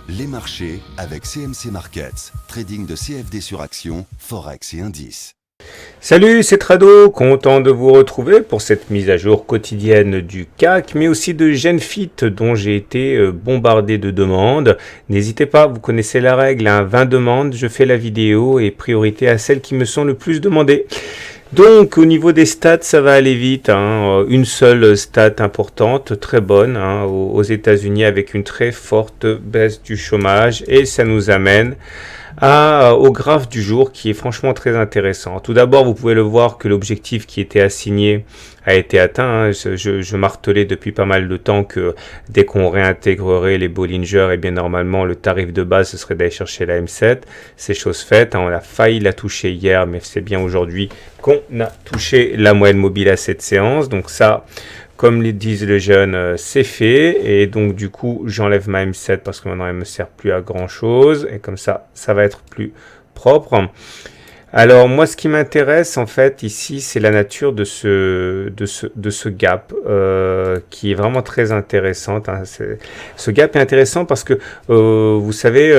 Les marchés avec CMC Markets, trading de CFD sur action, Forex et indices. Salut, c'est Trado, content de vous retrouver pour cette mise à jour quotidienne du CAC, mais aussi de Genfit dont j'ai été bombardé de demandes. N'hésitez pas, vous connaissez la règle, 20 demandes, je fais la vidéo et priorité à celles qui me sont le plus demandées. Donc au niveau des stats, ça va aller vite, une seule stat importante, très bonne aux États-Unis avec une très forte baisse du chômage et ça nous amène au graphe du jour qui est franchement très intéressant. Tout d'abord, vous pouvez le voir que l'objectif qui était assigné a été atteint. Je martelais depuis pas mal de temps que dès qu'on réintégrerait les Bollinger, et bien normalement le tarif de base ce serait d'aller chercher la M7. C'est chose faite. On a failli la toucher hier, mais c'est bien aujourd'hui qu'on a touché la moyenne mobile à cette séance. Donc ça, comme le disent les jeunes, c'est fait. Et donc du coup, j'enlève ma M7 parce que maintenant elle me sert plus à grand chose. Et comme ça, ça va être plus propre. Alors moi, ce qui m'intéresse en fait ici, c'est la nature de ce gap qui est vraiment très intéressante. Ce gap est intéressant parce que vous savez,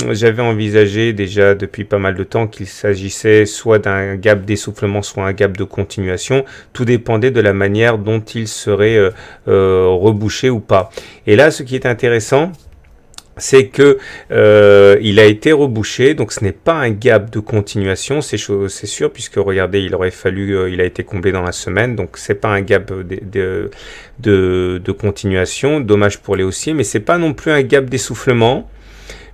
j'avais envisagé déjà depuis pas mal de temps qu'il s'agissait soit d'un gap d'essoufflement, soit un gap de continuation. Tout dépendait de la manière dont il serait rebouché ou pas. Et là, ce qui est intéressant, c'est que il a été rebouché, donc ce n'est pas un gap de continuation, c'est sûr, puisque regardez, il a été comblé dans la semaine, donc c'est pas un gap de continuation, dommage pour les haussiers, mais c'est pas non plus un gap d'essoufflement.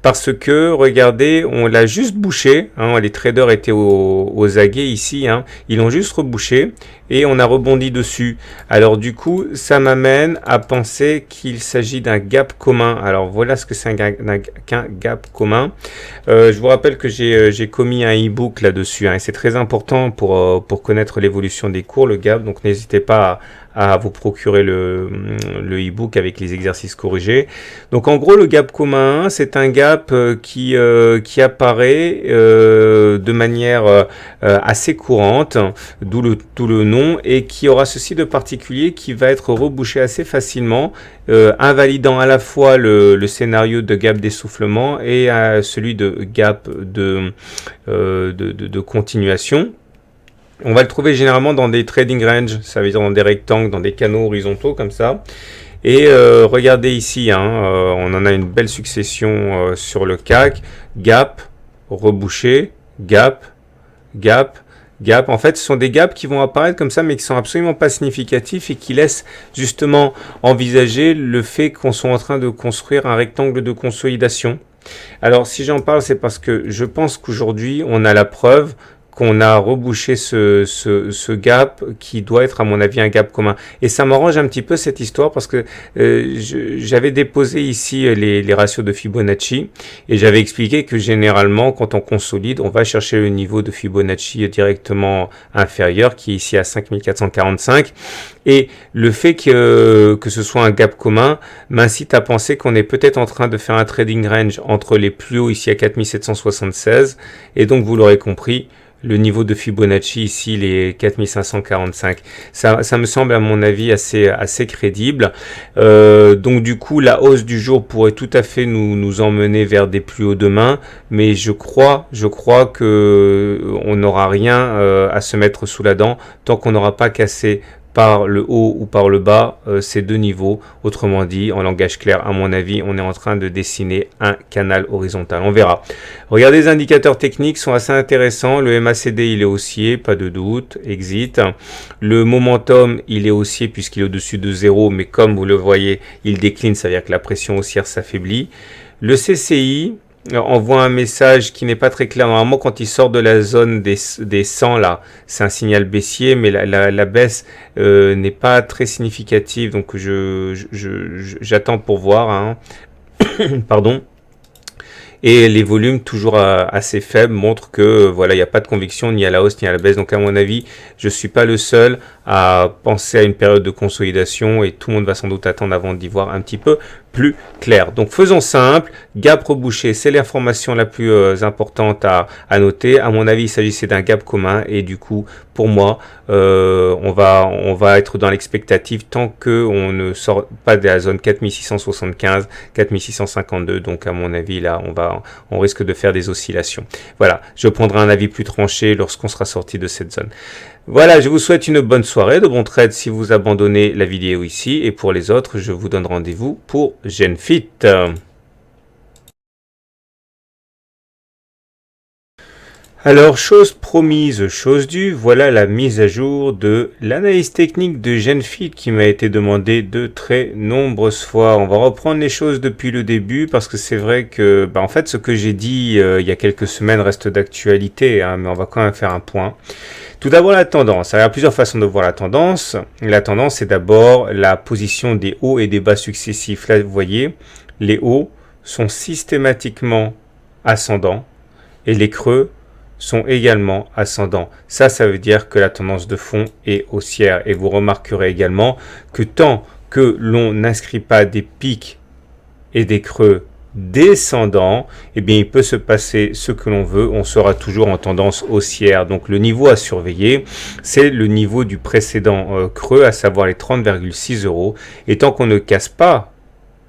Parce que, regardez, on l'a juste bouché, les traders étaient aux aguets ici, ils l'ont juste rebouché et on a rebondi dessus. Alors du coup, ça m'amène à penser qu'il s'agit d'un gap commun. Alors voilà ce que c'est qu'un gap commun. Je vous rappelle que j'ai commis un e-book là-dessus, et c'est très important pour connaître l'évolution des cours, le gap, donc n'hésitez pas à vous procurer le e-book avec les exercices corrigés. Donc en gros, le gap commun, c'est un gap qui apparaît de manière assez courante, d'où le nom, et qui aura ceci de particulier qui va être rebouché assez facilement, invalidant à la fois le scénario de gap d'essoufflement et celui de gap de continuation. On va le trouver généralement dans des trading ranges, ça veut dire dans des rectangles, dans des canaux horizontaux comme ça. Et regardez ici, on en a une belle succession sur le CAC. Gap, rebouché, gap, gap, gap. En fait, ce sont des gaps qui vont apparaître comme ça, mais qui sont absolument pas significatifs et qui laissent justement envisager le fait qu'on soit en train de construire un rectangle de consolidation. Alors, si j'en parle, c'est parce que je pense qu'aujourd'hui, on a la preuve qu'on a rebouché ce gap qui doit être à mon avis un gap commun. Et ça m'arrange un petit peu cette histoire parce que j'avais déposé ici les ratios de Fibonacci et j'avais expliqué que généralement quand on consolide, on va chercher le niveau de Fibonacci directement inférieur qui est ici à 5445 et le fait que ce soit un gap commun m'incite à penser qu'on est peut-être en train de faire un trading range entre les plus hauts ici à 4776 et donc vous l'aurez compris, le niveau de Fibonacci ici, les 4545. Ça me semble à mon avis assez crédible. Donc du coup, la hausse du jour pourrait tout à fait nous emmener vers des plus hauts demain, mais je crois que on n'aura rien à se mettre sous la dent tant qu'on n'aura pas cassé par le haut ou par le bas ces deux niveaux. Autrement dit, en langage clair, à mon avis, on est en train de dessiner un canal horizontal. On verra. Regardez, les indicateurs techniques sont assez intéressants. Le MACD, il est haussier, pas de doute. Exit. Le momentum, il est haussier puisqu'il est au-dessus de 0, mais comme vous le voyez, il décline, ça veut dire que la pression haussière s'affaiblit. Le CCI envoie un message qui n'est pas très clair. Normalement, quand il sort de la zone des 100, là, c'est un signal baissier, mais la baisse n'est pas très significative. Donc, j'attends pour voir. Pardon. Et les volumes toujours assez faibles montrent que voilà, il n'y a pas de conviction ni à la hausse ni à la baisse. Donc à mon avis, je suis pas le seul à penser à une période de consolidation et tout le monde va sans doute attendre avant d'y voir un petit peu plus clair. Donc faisons simple, gap rebouché, c'est l'information la plus importante à noter. À mon avis, il s'agissait d'un gap commun et du coup, pour moi, on va être dans l'expectative tant que on ne sort pas de la zone 4675, 4652. Donc à mon avis, là, on risque de faire des oscillations. Voilà, je prendrai un avis plus tranché lorsqu'on sera sorti de cette zone. Voilà, je vous souhaite une bonne soirée, de bons trades si vous abandonnez la vidéo ici. Et pour les autres, je vous donne rendez-vous pour GenFit. Alors, chose promise, chose due, voilà la mise à jour de l'analyse technique de GenFit qui m'a été demandée de très nombreuses fois. On va reprendre les choses depuis le début parce que c'est vrai que, en fait, ce que j'ai dit il y a quelques semaines reste d'actualité, hein, mais on va quand même faire un point. Tout d'abord, la tendance. Alors, il y a plusieurs façons de voir la tendance. La tendance, c'est d'abord la position des hauts et des bas successifs. Là, vous voyez, les hauts sont systématiquement ascendants et les creux sont également ascendants. Ça veut dire que la tendance de fond est haussière. Et vous remarquerez également que tant que l'on n'inscrit pas des pics et des creux descendant, eh bien il peut se passer ce que l'on veut, on sera toujours en tendance haussière. Donc le niveau à surveiller, c'est le niveau du précédent creux, à savoir les 30,6 €. Et tant qu'on ne casse pas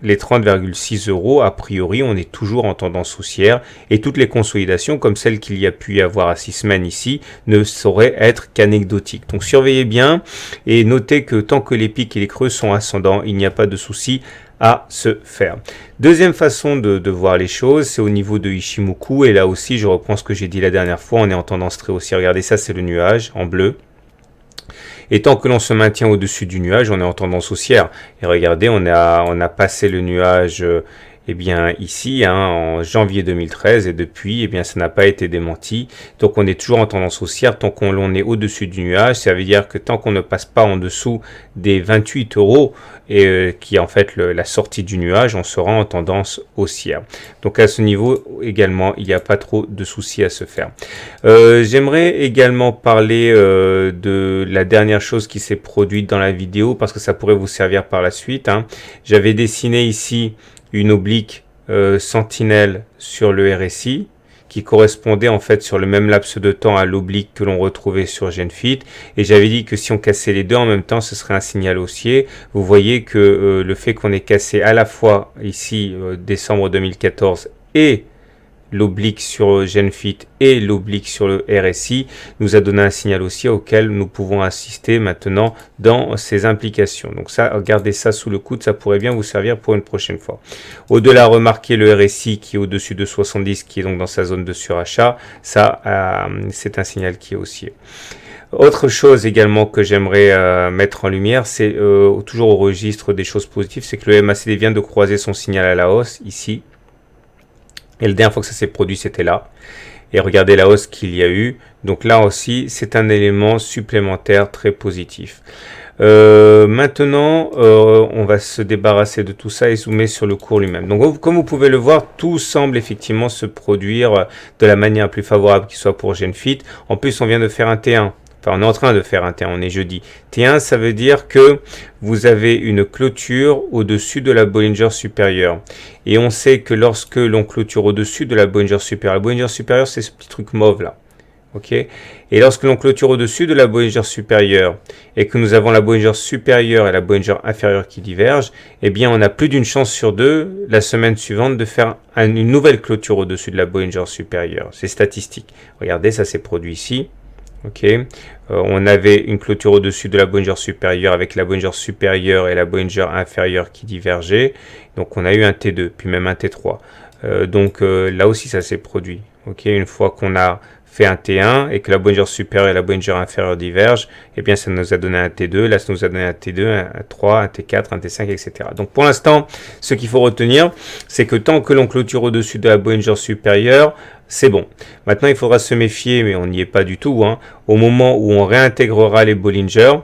les 30,6 €, a priori, on est toujours en tendance haussière et toutes les consolidations, comme celle qu'il y a pu y avoir à 6 semaines ici, ne sauraient être qu'anecdotiques. Donc surveillez bien et notez que tant que les pics et les creux sont ascendants, il n'y a pas de souci à se faire. Deuxième façon de voir les choses, c'est au niveau de Ichimoku. Et là aussi, je reprends ce que j'ai dit la dernière fois, on est en tendance très haussière. Regardez, ça c'est le nuage en bleu. Et tant que l'on se maintient au-dessus du nuage, on est en tendance haussière. Et regardez, on a passé le nuage ici, en janvier 2013, et depuis, ça n'a pas été démenti. Donc on est toujours en tendance haussière tant qu'on l'on est au-dessus du nuage. Ça veut dire que tant qu'on ne passe pas en dessous des 28 €, qui est en fait la sortie du nuage, on sera en tendance haussière. Donc à ce niveau également, il n'y a pas trop de soucis à se faire. J'aimerais également parler de la dernière chose qui s'est produite dans la vidéo, parce que ça pourrait vous servir par la suite. J'avais dessiné ici une oblique sentinelle sur le RSI, qui correspondait en fait sur le même laps de temps à l'oblique que l'on retrouvait sur GenFit. Et j'avais dit que si on cassait les deux en même temps, ce serait un signal haussier. Vous voyez que le fait qu'on ait cassé à la fois ici décembre 2014 et l'oblique sur GenFit et l'oblique sur le RSI nous a donné un signal haussier auquel nous pouvons assister maintenant dans ces implications. Donc ça, gardez ça sous le coude, ça pourrait bien vous servir pour une prochaine fois. Au-delà, remarquez le RSI qui est au-dessus de 70, qui est donc dans sa zone de surachat. Ça, c'est un signal qui est haussier. Autre chose également que j'aimerais mettre en lumière, c'est toujours au registre des choses positives, c'est que le MACD vient de croiser son signal à la hausse ici. Et la dernière fois que ça s'est produit, c'était là. Et regardez la hausse qu'il y a eu. Donc là aussi, c'est un élément supplémentaire très positif. Maintenant, on va se débarrasser de tout ça et zoomer sur le cours lui-même. Donc, comme vous pouvez le voir, tout semble effectivement se produire de la manière la plus favorable qui soit pour GenFit. En plus, on vient de faire un T1. Enfin, on est en train de faire un T1, on est jeudi. T1, ça veut dire que vous avez une clôture au-dessus de la Bollinger supérieure. Et on sait que lorsque l'on clôture au-dessus de la Bollinger supérieure, c'est ce petit truc mauve là. Ok. Et lorsque l'on clôture au-dessus de la Bollinger supérieure et que nous avons la Bollinger supérieure et la Bollinger inférieure qui divergent, eh bien, on a plus d'une chance sur deux la semaine suivante de faire une nouvelle clôture au-dessus de la Bollinger supérieure. C'est statistique. Regardez, ça s'est produit ici. Ok, on avait une clôture au-dessus de la Bollinger supérieure avec la Bollinger supérieure et la Bollinger inférieure qui divergeaient. Donc on a eu un T2, puis même un T3. Là aussi ça s'est produit. Ok, une fois qu'on a fait un T1 et que la Bollinger supérieure et la Bollinger inférieure divergent, eh bien ça nous a donné un T2, là ça nous a donné un T2, un T3, un T4, un T5, etc. Donc pour l'instant, ce qu'il faut retenir, c'est que tant que l'on clôture au-dessus de la Bollinger supérieure, c'est bon. Maintenant, il faudra se méfier, mais on n'y est pas du tout, au moment où on réintégrera les Bollinger,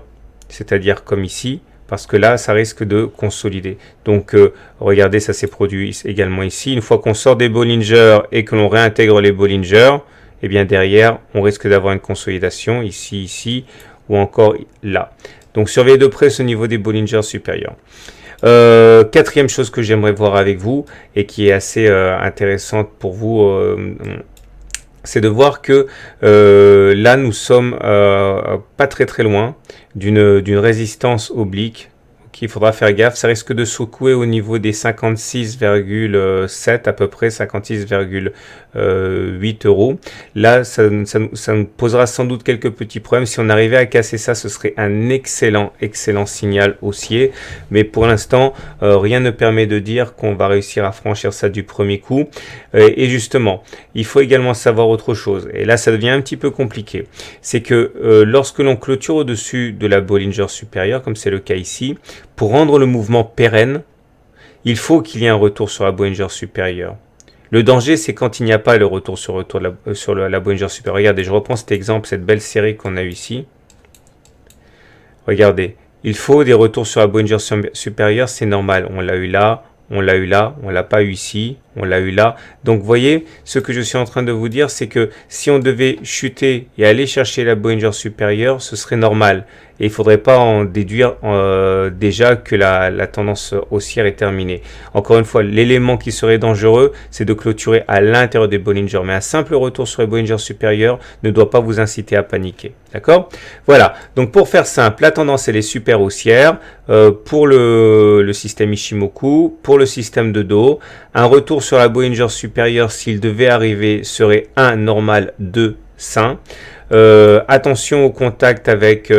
c'est-à-dire comme ici, parce que là, ça risque de consolider. Donc, regardez, ça s'est produit également ici. Une fois qu'on sort des Bollinger et que l'on réintègre les Bollinger, eh bien derrière, on risque d'avoir une consolidation ici, ou encore là. Donc, surveillez de près ce niveau des Bollinger supérieurs. Quatrième chose que j'aimerais voir avec vous et qui est assez intéressante pour vous, c'est de voir que là nous sommes pas très loin d'une résistance oblique. Il faudra faire gaffe, ça risque de secouer au niveau des 56,7 à peu près, 56,8 euros. Là, ça nous posera sans doute quelques petits problèmes. Si on arrivait à casser ça, ce serait un excellent signal haussier. Mais pour l'instant, rien ne permet de dire qu'on va réussir à franchir ça du premier coup. Et justement, il faut également savoir autre chose. Et là, ça devient un petit peu compliqué. C'est que lorsque l'on clôture au-dessus de la Bollinger supérieure, comme c'est le cas ici, pour rendre le mouvement pérenne, il faut qu'il y ait un retour sur la Bollinger supérieure. Le danger, c'est quand il n'y a pas le retour sur la Bollinger supérieure. Regardez, je reprends cet exemple, cette belle série qu'on a eue ici. Regardez, il faut des retours sur la Bollinger supérieure, c'est normal. On l'a eu là, on l'a eu là, on l'a pas eu ici, on l'a eu là. Donc, vous voyez, ce que je suis en train de vous dire, c'est que si on devait chuter et aller chercher la Bollinger supérieure, ce serait normal. Et il ne faudrait pas en déduire déjà que la tendance haussière est terminée. Encore une fois, l'élément qui serait dangereux, c'est de clôturer à l'intérieur des Bollinger. Mais un simple retour sur les Bollinger supérieures ne doit pas vous inciter à paniquer. D'accord? Voilà. Donc pour faire simple, la tendance elle est super haussière pour le système Ichimoku, pour le système de dos. Un retour sur la Bollinger supérieure, s'il devait arriver, serait 1 normal, 2 sain. Attention au contact avec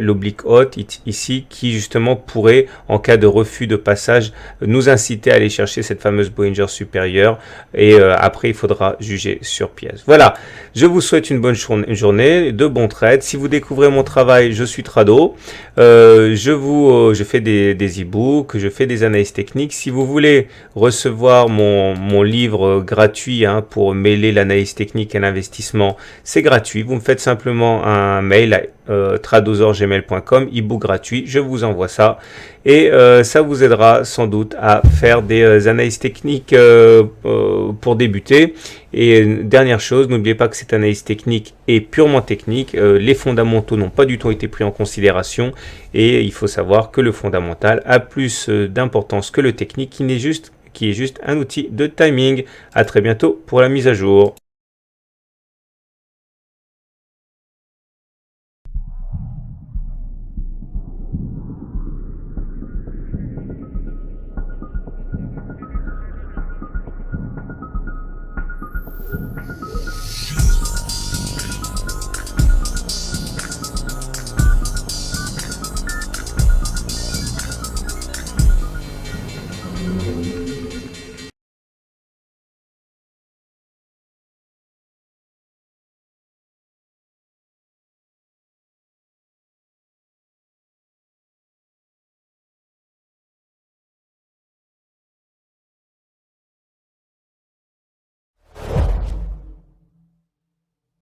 l'oblique haute ici qui justement pourrait en cas de refus de passage nous inciter à aller chercher cette fameuse Bollinger supérieure et après il faudra juger sur pièce. Voilà, je vous souhaite une bonne journée, de bons trades. Si vous découvrez mon travail, je suis Trado, je fais des e-books, je fais des analyses techniques. Si vous voulez recevoir mon livre gratuit pour mêler l'analyse technique et l'investissement, c'est gratuit, vous me faites simplement un mail à tradosor@gmail.com, e-book gratuit, je vous envoie ça et ça vous aidera sans doute à faire des analyses techniques pour débuter. Et dernière chose, n'oubliez pas que cette analyse technique est purement technique, les fondamentaux n'ont pas du tout été pris en considération et il faut savoir que le fondamental a plus d'importance que le technique qui est juste un outil de timing. À très bientôt pour la mise à jour.